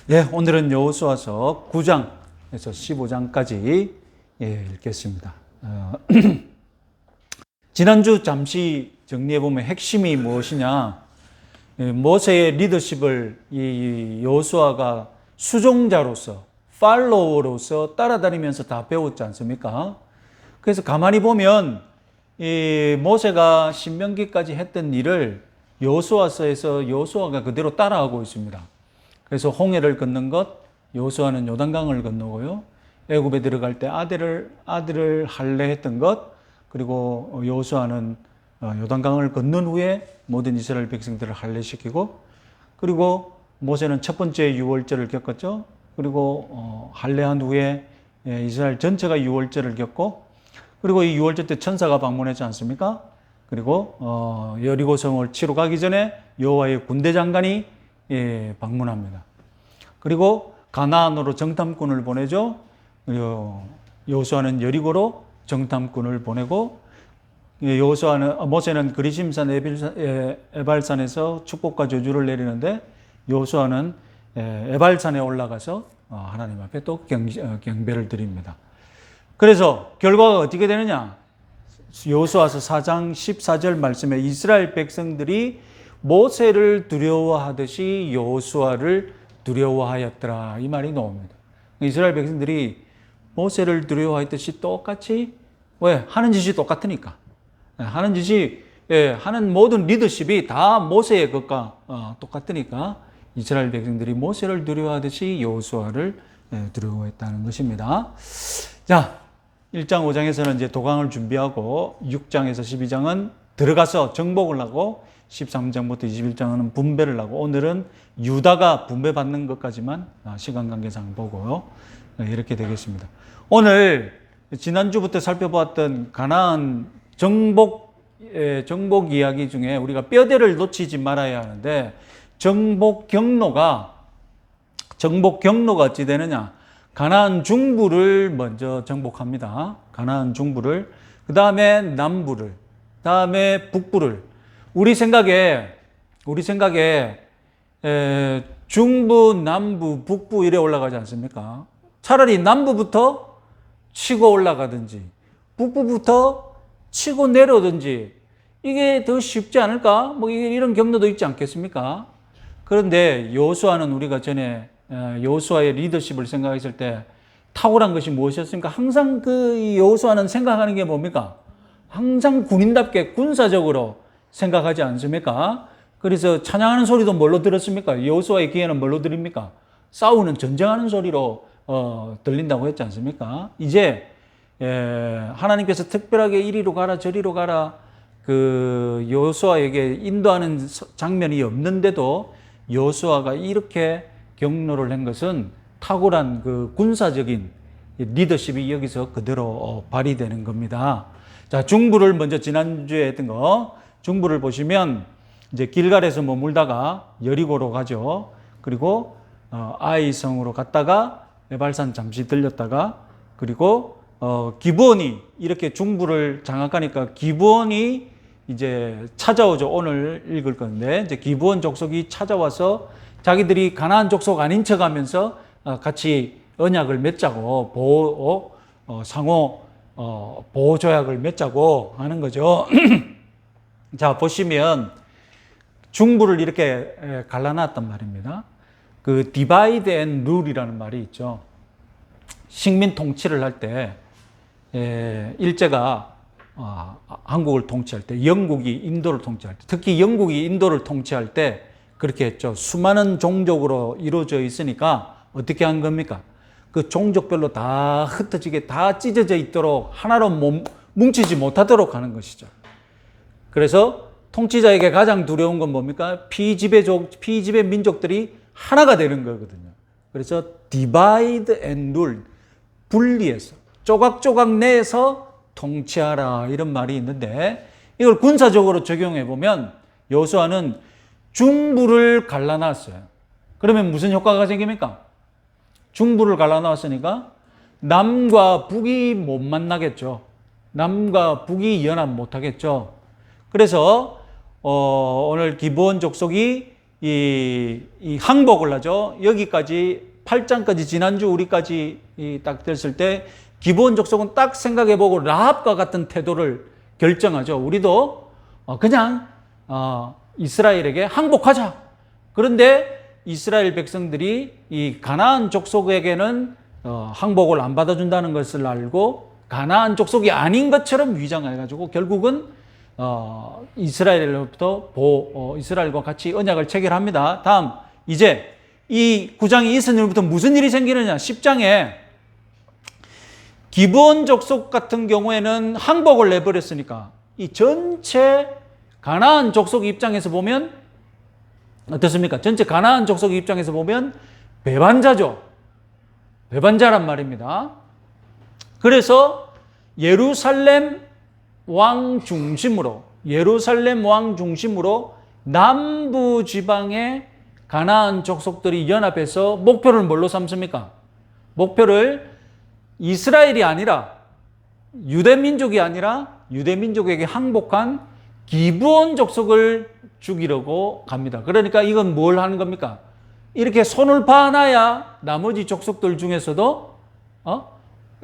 예, 오늘은 여호수아서 9장에서 15장까지 읽겠습니다. 지난주 잠시 정리해보면 핵심이 무엇이냐? 모세의 리더십을 이 여호수아가 수종자로서, 팔로워로서 따라다니면서 다 배웠지 않습니까? 그래서 가만히 보면 이 모세가 신명기까지 했던 일을 여호수아서에서 여호수아가 그대로 따라하고 있습니다. 그래서 홍해를 건넌 것, 여호수아는 요단강을 건너고요. 애굽에 들어갈 때 아들을 할례했던 것, 그리고 여호수아는 요단강을 건넌 후에 모든 이스라엘 백성들을 할례시키고, 그리고 모세는 첫 번째 유월절을 겪었죠. 그리고 할례한 후에 이스라엘 전체가 유월절을 겪고, 그리고 이 유월절 때 천사가 방문했지 않습니까? 그리고 여리고 성을 치러 가기 전에 여호와의 군대 장관이 방문합니다. 그리고 가나안으로 정탐꾼을 보내죠. 여호수아는 여리고로 정탐꾼을 보내고, 모세는 그리심산 에발산에서 축복과 저주를 내리는데, 여호수아는 에발산에 올라가서 하나님 앞에 또 경배를 드립니다. 그래서 결과가 어떻게 되느냐? 여호수아서 4장 14절 말씀에 이스라엘 백성들이 모세를 두려워하듯이 여호수아를 두려워하였더라, 이 말이 나옵니다. 이스라엘 백성들이 모세를 두려워하듯이 똑같이, 왜? 하는 짓이 똑같으니까. 하는 짓이, 하는 모든 리더십이 다 모세의 것과 똑같으니까 이스라엘 백성들이 모세를 두려워하듯이 여호수아를 두려워했다는 것입니다. 자, 1장 5장에서는 이제 도강을 준비하고 6장에서 12장은 들어가서 정복을 하고 13장부터 21장은 분배를 하고, 오늘은 유다가 분배받는 것까지만 시간 관계상 보고요. 이렇게 되겠습니다. 오늘 지난주부터 살펴보았던 가나안 정복 이야기 중에 우리가 뼈대를 놓치지 말아야 하는데, 정복 경로가 어찌 되느냐? 가나안 중부를 먼저 정복합니다. 가나안 중부를, 그 다음에 남부를, 그 다음에 북부를. 우리 생각에 중부, 남부, 북부 이래 올라가지 않습니까? 차라리 남부부터 치고 올라가든지 북부부터 치고 내려오든지 이게 더 쉽지 않을까? 뭐 이런 경로도 있지 않겠습니까? 그런데 여호수아는 우리가 전에 여호수아의 리더십을 생각했을 때 탁월한 것이 무엇이었습니까? 항상 그 여호수아는 생각하는 게 뭡니까? 항상 군인답게 군사적으로 생각하지 않습니까? 그래서 찬양하는 소리도 뭘로 들었습니까? 여호수아의 귀에는 뭘로 들립니까? 싸우는, 전쟁하는 소리로 들린다고 했지 않습니까? 이제 하나님께서 특별하게 이리로 가라 저리로 가라 그 여호수아에게 인도하는 장면이 없는데도 여호수아가 이렇게 경로를 한 것은 탁월한 그 군사적인 리더십이 여기서 그대로 발휘되는 겁니다. 자, 중부를 먼저 지난주에 했던 거, 중부를 보시면 이제 길갈에서 머물다가 여리고로 가죠. 그리고 아이성으로 갔다가 에발산 잠시 들렸다가, 그리고 기브온이, 이렇게 중부를 장악하니까 기브온이 이제 찾아오죠. 오늘 읽을 건데, 이제 기브온 족속이 찾아와서 자기들이 가나안 족속 아닌 척하면서 같이 언약을 맺자고 상호 보호 조약을 맺자고 하는 거죠. 자, 보시면 중부를 이렇게 갈라놨단 말입니다. 그 divide and rule이라는 말이 있죠. 식민 통치를 할 때 일제가 한국을 통치할 때, 영국이 인도를 통치할 때, 특히 영국이 인도를 통치할 때 그렇게 했죠. 수많은 종족으로 이루어져 있으니까 어떻게 한 겁니까? 그 종족별로 다 흩어지게, 다 찢어져 있도록 하나로 뭉치지 못하도록 하는 것이죠. 그래서 통치자에게 가장 두려운 건 뭡니까? 피지배 민족들이 하나가 되는 거거든요. 그래서 divide and rule, 분리해서 조각조각 내서 통치하라, 이런 말이 있는데, 이걸 군사적으로 적용해 보면 여호수아는 중부를 갈라놨어요. 그러면 무슨 효과가 생깁니까? 중부를 갈라놨으니까 남과 북이 못 만나겠죠. 남과 북이 연합 못 하겠죠. 그래서 오늘 기브온 족속이 이 항복을 하죠. 여기까지 8장까지 지난주 우리까지 딱 됐을 때 기브온 족속은 딱 생각해보고 라합과 같은 태도를 결정하죠. 우리도 그냥 이스라엘에게 항복하자. 그런데 이스라엘 백성들이 이 가나안 족속에게는 항복을 안 받아준다는 것을 알고 가나안 족속이 아닌 것처럼 위장해가지고 결국은 이스라엘로부터 이스라엘과 같이 언약을 체결합니다. 다음 이제 이 9장이 있은 일부터 무슨 일이 생기느냐. 10장에 기브온 족속 같은 경우에는 항복을 내버렸으니까 이 전체 가나안 족속 입장에서 보면 어떻습니까? 전체 가나안 족속 입장에서 보면 배반자죠. 배반자란 말입니다. 그래서 예루살렘 왕 중심으로 남부 지방의 가나안 족속들이 연합해서 목표를 뭘로 삼습니까? 목표를 이스라엘이 아니라 유대민족이 아니라 유대민족에게 항복한 기브온 족속을 죽이려고 갑니다. 그러니까 이건 뭘 하는 겁니까? 이렇게 손을 봐놔야 나머지 족속들 중에서도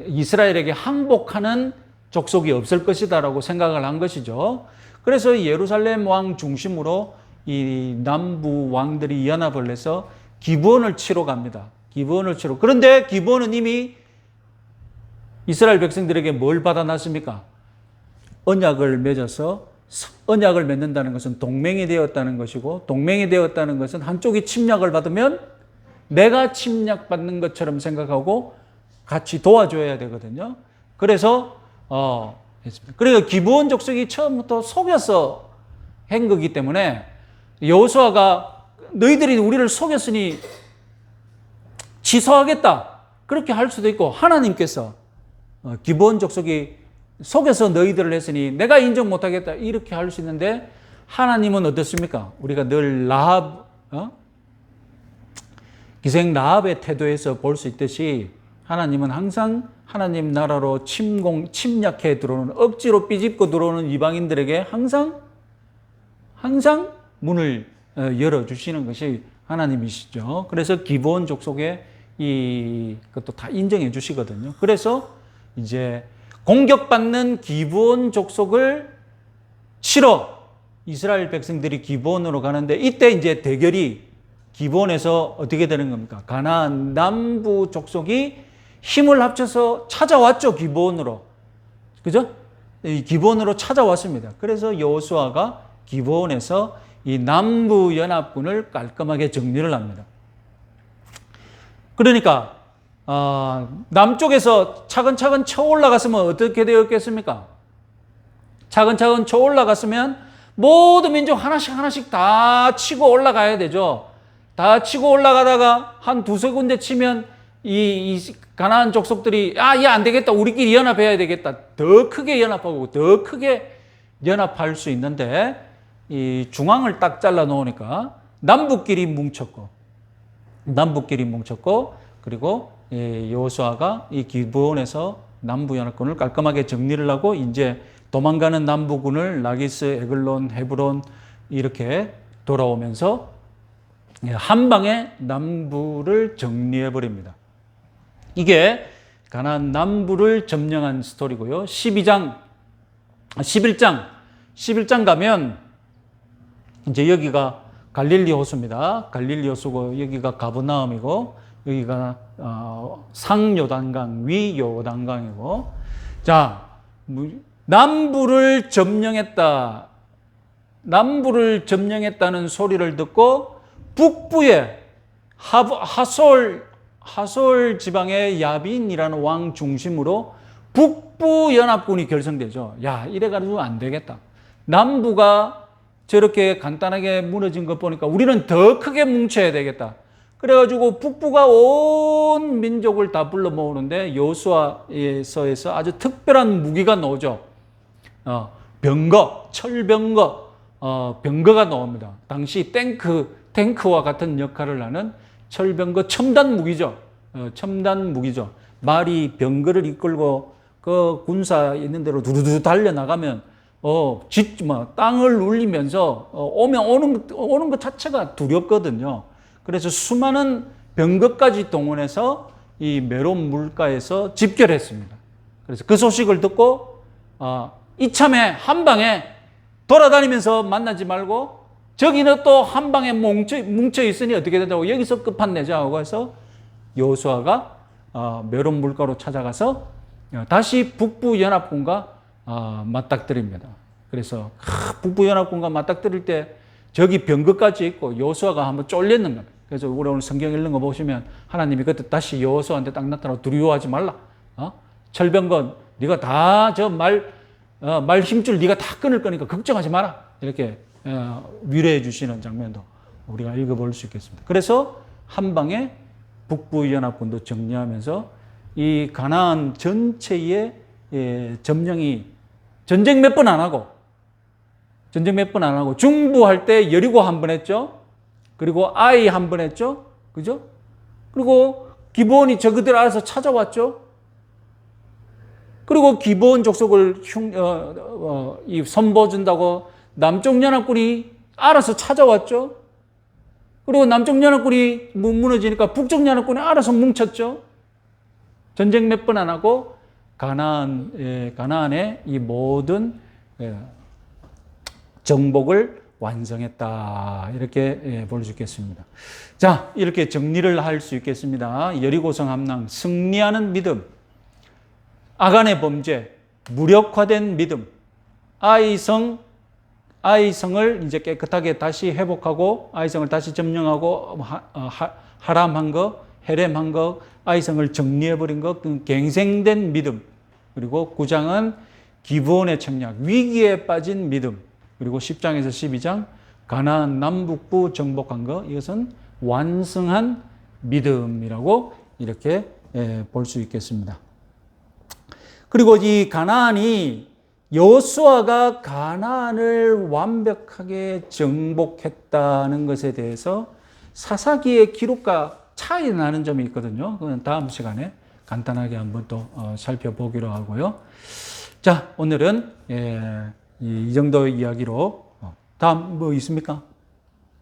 이스라엘에게 항복하는 족속이 없을 것이다라고 생각을 한 것이죠. 그래서 예루살렘 왕 중심으로 이 남부 왕들이 연합을 해서 기브온을 치러 갑니다. 기브온을 치러. 그런데 기브온은 이미 이스라엘 백성들에게 뭘 받아놨습니까? 언약을 맺어서 언약을 맺는다는 것은 동맹이 되었다는 것이고 동맹이 되었다는 것은 한쪽이 침략을 받으면 내가 침략받는 것처럼 생각하고 같이 도와줘야 되거든요. 그래서 그래서 기브온 족속이 처음부터 속여서 한 거기 때문에 여호수아가 너희들이 우리를 속였으니 취소하겠다 그렇게 할 수도 있고 하나님께서 기브온 족속이 속여서 너희들을 했으니 내가 인정 못하겠다 이렇게 할 수 있는데 하나님은 어떻습니까? 우리가 늘 라합 기생 라합의 태도에서 볼 수 있듯이 하나님은 항상 하나님 나라로 침략해 들어오는 억지로 삐집고 들어오는 이방인들에게 항상 문을 열어주시는 것이 하나님이시죠. 그래서 기브온 족속의 이것도 다 인정해 주시거든요. 그래서 이제 공격받는 기브온 족속을 치러 이스라엘 백성들이 기브온으로 가는데 이때 이제 대결이 기브온에서 어떻게 되는 겁니까? 가나안 남부 족속이 힘을 합쳐서 찾아왔죠. 기브온으로. 그죠? 이 기브온으로 찾아왔습니다. 그래서 여호수아가 기브온에서 이 남부 연합군을 깔끔하게 정리를 합니다. 그러니까 남쪽에서 차근차근 쳐 올라갔으면 어떻게 되었겠습니까? 차근차근 쳐 올라갔으면 모든 민족 하나씩 다 치고 올라가야 되죠. 다 치고 올라가다가 한 두세 군데 치면 이 가나안 족속들이 얘 안 되겠다. 우리끼리 연합해야 되겠다. 더 크게 연합하고 더 크게 연합할 수 있는데 이 중앙을 딱 잘라 놓으니까 남북끼리 뭉쳤고 그리고 여호수아가 이 기브온에서 남부 연합군을 깔끔하게 정리를 하고 이제 도망가는 남부군을 라기스, 에글론, 헤브론 이렇게 돌아오면서 한 방에 남부를 정리해 버립니다. 이게 가나안 남부를 점령한 스토리고요. 11장 가면 이제 여기가 갈릴리 호수입니다. 갈릴리 호수고 여기가 가버나움이고 여기가 상요단강, 위요단강이고 자, 남부를 점령했다는 소리를 듣고 북부에 하솔 지방의 야빈이라는 왕 중심으로 북부 연합군이 결성되죠. 이래가지고 안 되겠다. 남부가 저렇게 간단하게 무너진 것 보니까 우리는 더 크게 뭉쳐야 되겠다. 그래가지고 북부가 온 민족을 다 불러 모으는데 여호수아서에서 아주 특별한 무기가 나오죠. 철병거, 병거가 나옵니다. 당시 탱크와 같은 역할을 하는 철병거 첨단 무기죠. 말이 병거를 이끌고 그 군사 있는 대로 두루두루 달려나가면 땅을 울리면서 오는 것 자체가 두렵거든요. 그래서 수많은 병거까지 동원해서 이 메론 물가에서 집결했습니다. 그래서 그 소식을 듣고 이참에 한방에 돌아다니면서 만나지 말고 저기는 또 한방에 뭉쳐 있으니 어떻게 된다고 여기서 끝판내자고 해서 여호수아가 메론 물가로 찾아가서 다시 북부연합군과 맞닥뜨립니다. 그래서 북부연합군과 맞닥뜨릴 때 저기 병거까지 있고 여호수아가 한번 쫄렸는 겁니다. 그래서 우리 오늘 성경 읽는 거 보시면 하나님이 그때 다시 여호수아한테 딱 나타나고 두려워하지 말라. 철병건 네가 다 저 말 힘줄 네가 다 끊을 거니까 걱정하지 마라. 이렇게 위로해 주시는 장면도 우리가 읽어볼 수 있겠습니다. 그래서 한 방에 북부연합군도 정리하면서 이 가나안 전체의 점령이 전쟁 몇 번 안 하고 중부할 때 여리고 한 번 했죠. 그리고 아이 한 번 했죠. 그죠? 그리고 기브온이 저그들 알아서 찾아왔죠. 그리고 기브온 족속을 선보준다고 남쪽 연합군이 알아서 찾아왔죠. 그리고 남쪽 연합군이 무너지니까 북쪽 연합군이 알아서 뭉쳤죠. 전쟁 몇 번 안 하고 가나안의 이 모든 정복을 완성했다. 이렇게 볼 수 있겠습니다. 자, 이렇게 정리를 할 수 있겠습니다. 여리고성 함락, 승리하는 믿음, 아간의 범죄, 무력화된 믿음, 아이성을 이제 깨끗하게 다시 회복하고 아이성을 다시 점령하고 하람한 거, 헤렘한 거, 아이성을 정리해버린 것, 갱생된 믿음. 그리고 9장은 기브온의 침략, 위기에 빠진 믿음. 그리고 10장에서 12장 가나안 남북부 정복한 것, 이것은 완성한 믿음이라고 이렇게 볼 수 있겠습니다. 그리고 이 가나안이 여호수아가 가나안을 완벽하게 정복했다는 것에 대해서 사사기의 기록과 차이 나는 점이 있거든요. 그건 다음 시간에 간단하게 한번 또 살펴보기로 하고요. 자, 오늘은 이 정도 이야기로 다음 뭐 있습니까?